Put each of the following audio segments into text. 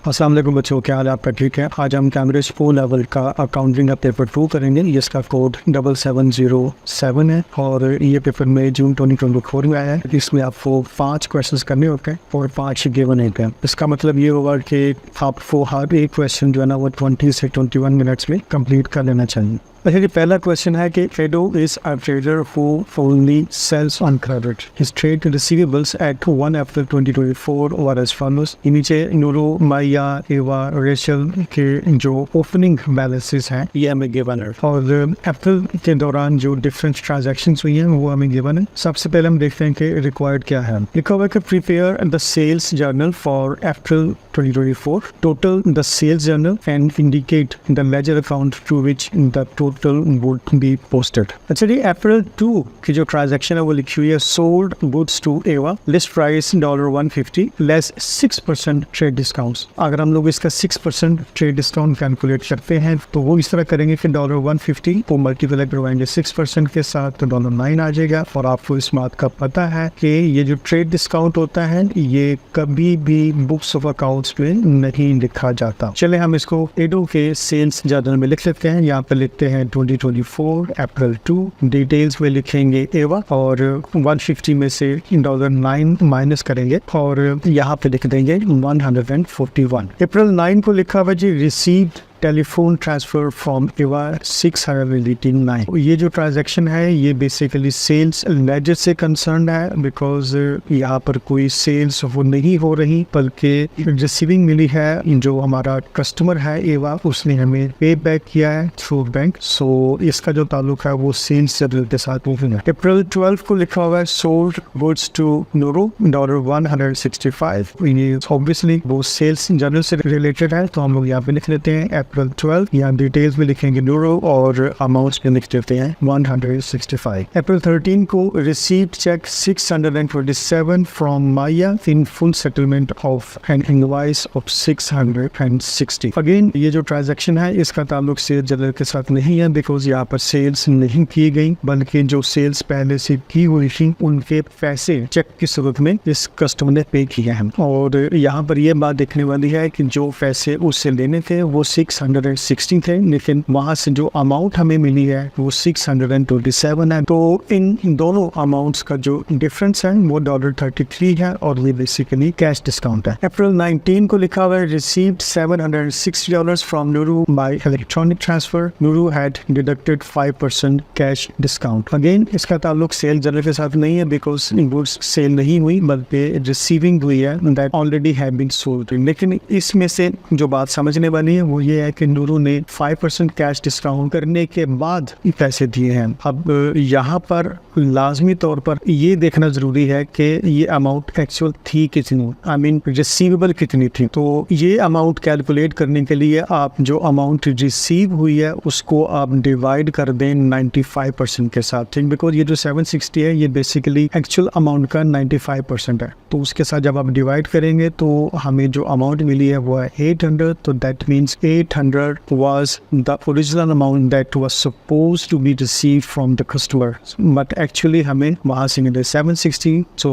अस्सलाम वालेकुम बच्चों, क्या हाल है आपका? ठीक है। आज हम कैम्ब्रिज O लेवल का अकाउंटिंग का पेपर 2 करेंगे, जिसका कोड 7707 है और ये पेपर में जून 2024 में आया है। इसमें आपको 5 क्वेश्चंस करने होते हैं और 5 गिवन होते हैं। इसका मतलब ये होगा कि आपको हर एक क्वेश्चन जो है ना वो 20 से 21 मिनट्स में कंप्लीट कर लेना चाहिए। अच्छा जी, पहला क्वेश्चन है कि Edo is a trader who only sells on credit. His trade receivables at 1 April 2024 were as follows. नीचे नूरो, माया, एवा, रेचल के जो ओपनिंग बैलेंसेस हैं ये हमें गिवन है और अप्रैल के दौरान जो डिफरेंट ट्रांजैक्शंस हुई हैं वो हमें गिवन है। सबसे पहले हम देखते हैं कि रिक्वायर्ड क्या है। लिखा हुआ है कि prepare the sales journal for April 2024, total the sales journal and indicate the ledger account to which the total would be posted. अच्छा जी, अप्रैल 2 की जो ट्रांजैक्शन है वो लिखी हुई है सोल्ड गुड्स टू एवा, list price $150 less 6% trade discounts. अगर हम लोग इसका 6% ट्रेड डिस्काउंट कैलकुलेट करते हैं तो वो इस तरह करेंगे कि $150 को मल्टीप्लाई करवाएंगे 6% के साथ तो $9 आ जाएगा। और आपको इस बात का पता है कि ये जो ट्रेड डिस्काउंट होता है ये कभी भी बुक्स ऑफ अकाउंट में नहीं लिखा जाता। चले हम इसको एडो के सेल्स जर्नल में लिख लेते हैं। यहाँ पे लिखते हैं 2024 अप्रैल 2, डिटेल्स में लिखेंगे एवा और 150 में से $9 माइनस करेंगे और यहाँ पे लिख देंगे 141। अप्रैल 9 को लिखा हुआ जी रिसीव्ड टेलीफोन ट्रांसफर फ्रॉम एवा 689। ये जो ट्रांजैक्शन है ये बेसिकली सेल्स लेजर से कंसर्न है, बिकॉज यहाँ पर कोई सेल्स वो नहीं हो रही बल्कि रिसीविंग मिली है। जो हमारा कस्टमर है एवा उसने हमें पे बैक किया है थ्रू बैंक, सो इसका जो ताल्लुक है वो सेल्स जर्नल के साथ मूविंग है। अप्रैल 12 को लिखा हुआ है सोल्ड गुड्स टू नूरो $165। ये ऑब्वियसली वो सेल्स जर्नल से रिलेटेड है तो हम लोग यहाँ पे लिख लेते हैं अप्रैल 12। यहाँ डिटेल्स में लिखेंगे नूरो और अमाउंट्स में लिख देते हैं 165। अप्रैल 13 को received cheque 627 from Maya in full settlement of an invoice of 660। Again ये जो ट्रांजैक्शन है इसका ताल्लुक सेल्स जर्नल के साथ नहीं है, बिकॉज यहाँ पर सेल्स नहीं की गई बल्कि जो सेल्स पहले से की हुई थी उनके पैसे चेक की सूरत में इस कस्टमर ने पे किए हैं। और यहाँ पर यह बात देखने वाली है कि जो पैसे उससे लेने थे वो 660 थे, लेकिन वहां से जो अमाउंट हमें मिली है वो 627 है। तो इन दोनों अमाउंट्स का जो डिफरेंस है वो $33 है और ये बेसिकली कैश डिस्काउंट है। अप्रैल 19 को लिखा हुआ है received $760 from Nuru bye electronic transfer. Nuru had deducted 5% cash discount. Again इसका ताल्लुक सेल जर्नल के साथ नहीं है, बिकॉज गुड्स सेल नहीं हुई बल्कि रिसीविंग हुई है that already have been sold. लेकिन इसमें से जो बात समझने वाली है वो ये है कि नूरू ने 5% कैश डिस्काउंट करने के बाद पैसे दिए हैं। अब यहाँ पर लाजमी तौर पर ये देखना जरूरी है कि ये अमाउंट एक्चुअल थी कितनी, आई मीन रिसीवेबल कितनी थी। तो ये अमाउंट कैलकुलेट करने के लिए आप जो अमाउंट रिसीव हुई है उसको आप डिवाइड कर दें 95% के साथ, ठीक, बिकॉज ये जो 760 है ये बेसिकली एक्चुअल अमाउंट का 95% है। तो उसके साथ जब आप डिवाइड करेंगे तो हमें जो अमाउंट मिली है वो है 800। तो that means 800 was the original amount that was supposed to be received from the customer, but actually हमें वहाँ से मिले 760। तो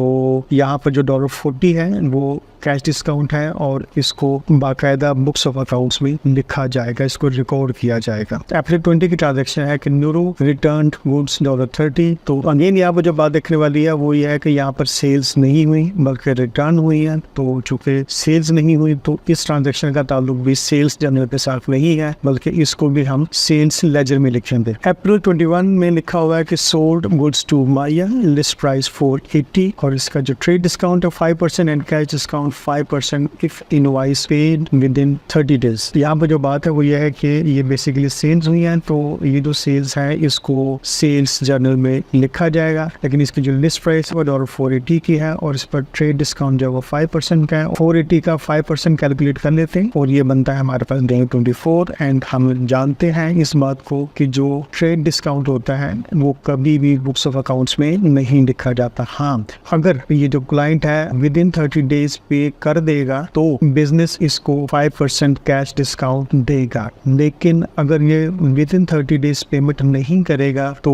यहाँ पर जो $40 है वो कैश डिस्काउंट है और इसको बाकायदा बुक्स ऑफ अकाउंट्स में लिखा जाएगा, इसको रिकॉर्ड किया जाएगा। अप्रैल 20 की ट्रांजैक्शन है कि नूरो रिटर्न गुड्स $30। तो अगेन यहाँ पर जो बात देखने वाली है वो ये है कि यहाँ पर सेल्स नहीं हुई बल्कि रिटर्न हुई है। तो चूंकि सेल्स नहीं हुई तो इस ट्रांजैक्शन का ताल्लुक भी सेल्स जर्नल के साथ नहीं है बल्कि इसको भी हम सेल्स लेजर में लिखेंगे। अप्रैल 21 में लिखा हुआ है कि sold goods to Maya, list price $480 और इसका जो ट्रेड डिस्काउंट है 5% and cash discount 5% if invoice paid within 30 days. यहाँ पर जो बात है वो ये है कि ये बेसिकली सेल्स हुई हैं, तो ये जो सेल्स है इसको सेल्स जर्नल में लिखा जाएगा। लेकिन इसकी जो लिस्ट प्राइस है वो $480 की है और इस पर ट्रेड डिस्काउंट जो है वो 5% का है। 480 का 5% कैलकुलेट कर लेते हैं और ये बनता है हमारे पास $24। एंड हम जानते हैं इस बात को कि जो ट्रेड डिस्काउंट होता है वो कभी भी बुक्स ऑफ अकाउंट्स में नहीं लिखा जाता। हाँ, अगर ये जो क्लाइंट है विद इन 30 डेज पे पे कर देगा तो बिजनेस इसको 5% कैश डिस्काउंट देगा। लेकिन अगर ये विद इन 30 डेज पेमेंट नहीं करेगा तो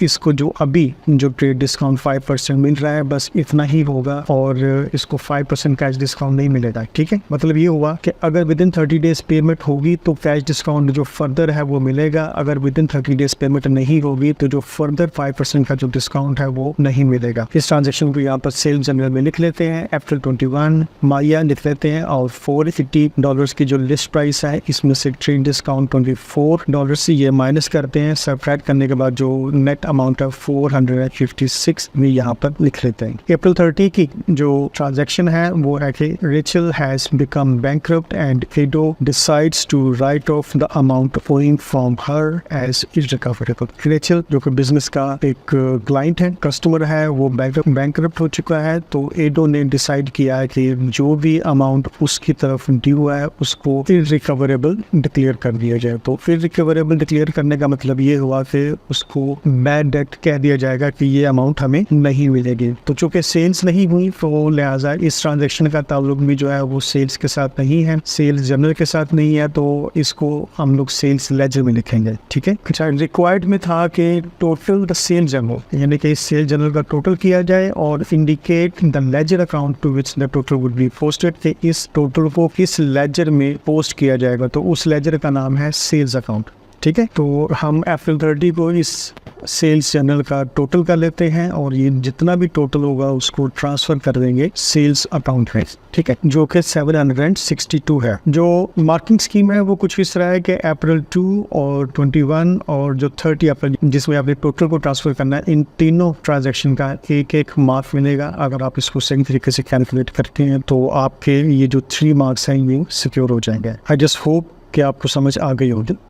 इसको जो अभी जो ट्रेड डिस्काउंट 5% मिल रहा है बस इतना ही होगा और इसको 5% कैश डिस्काउंट नहीं मिलेगा। ठीक है, मतलब ये हुआ कि अगर विद इन 30 डेज पेमेंट होगी तो कैश डिस्काउंट जो फर्दर है वो मिलेगा, अगर विद इन 30 डेज पेमेंट नहीं होगी तो जो फर्दर 5% का जो डिस्काउंट है वो नहीं मिलेगा। इस ट्रांजेक्शन को यहाँ पर सेल्स जनरल में लिख लेते हैं, अप्रैल 21 माया लिख लेते हैं और $480 की जो लिस्ट प्राइस है इसमें से ट्रेड डिस्काउंट $24 से ये माइनस करते हैं। सबट्रैक्ट करने के बाद जो नेट अमाउंट है 456 भी यहाँ पर लिख लेते हैं। अप्रैल 30 की जो ट्रांजेक्शन है वो है कि Rachel has become bankrupt and Ado decides to write off the amount owing from her as irrecoverable. Rachel जो कि बिजनेस का एक क्लाइंट है, कस्टमर है, वो बैंकरप्ट हो चुका है तो एडो ने डिसाइड किया है कि जो भी अमाउंट उसकी तरफ ड्यू है उसको इररिकवरेबल डिक्लेयर कर दिया जाए। तो इररिकवरेबल डिक्लेयर करने का मतलब ये हुआ कि उसको बैड डेट कह दिया जाएगा कि ये अमाउंट हमें नहीं मिलेगी। तो चूंकि सेल्स नहीं हुई तो लिहाजा इस ट्रांजेक्शन का ताल्लुक भी जो है वो सेल्स के साथ नहीं है, सेल्स जनरल के साथ नहीं है, तो इसको हम लोग सेल्स लेजर में लिखेंगे। ठीक है, अच्छा रिक्वायर्ड में था कि टोटल द सेल जनरल यानी कि सेल जनरल का टोटल किया जाए और indicate the ledger account to which the total would be posted, कि इस टोटल को किस लेजर में पोस्ट किया जाएगा। तो उस लेजर का नाम है सेल्स अकाउंट। ठीक है, तो हम अप्रैल 30 को इस सेल्स जनरल का टोटल कर लेते हैं और ये जितना भी टोटल होगा उसको ट्रांसफर कर देंगे सेल्स अकाउंट में। ठीक है, जो कि 762 है। जो मार्किंग स्कीम है वो कुछ इस तरह है कि अप्रैल 2 और 21 और जो 30 अप्रैल जिसमें आपने टोटल को ट्रांसफर करना है, इन तीनों ट्रांजेक्शन का एक एक मार्क मिलेगा। अगर आप इसको सही तरीके से कैलकुलेट करते हैं तो आपके ये जो 3 मार्क्स हैं ये सिक्योर हो जाएंगे। आई जस्ट होप कि आपको समझ आ गई होगी।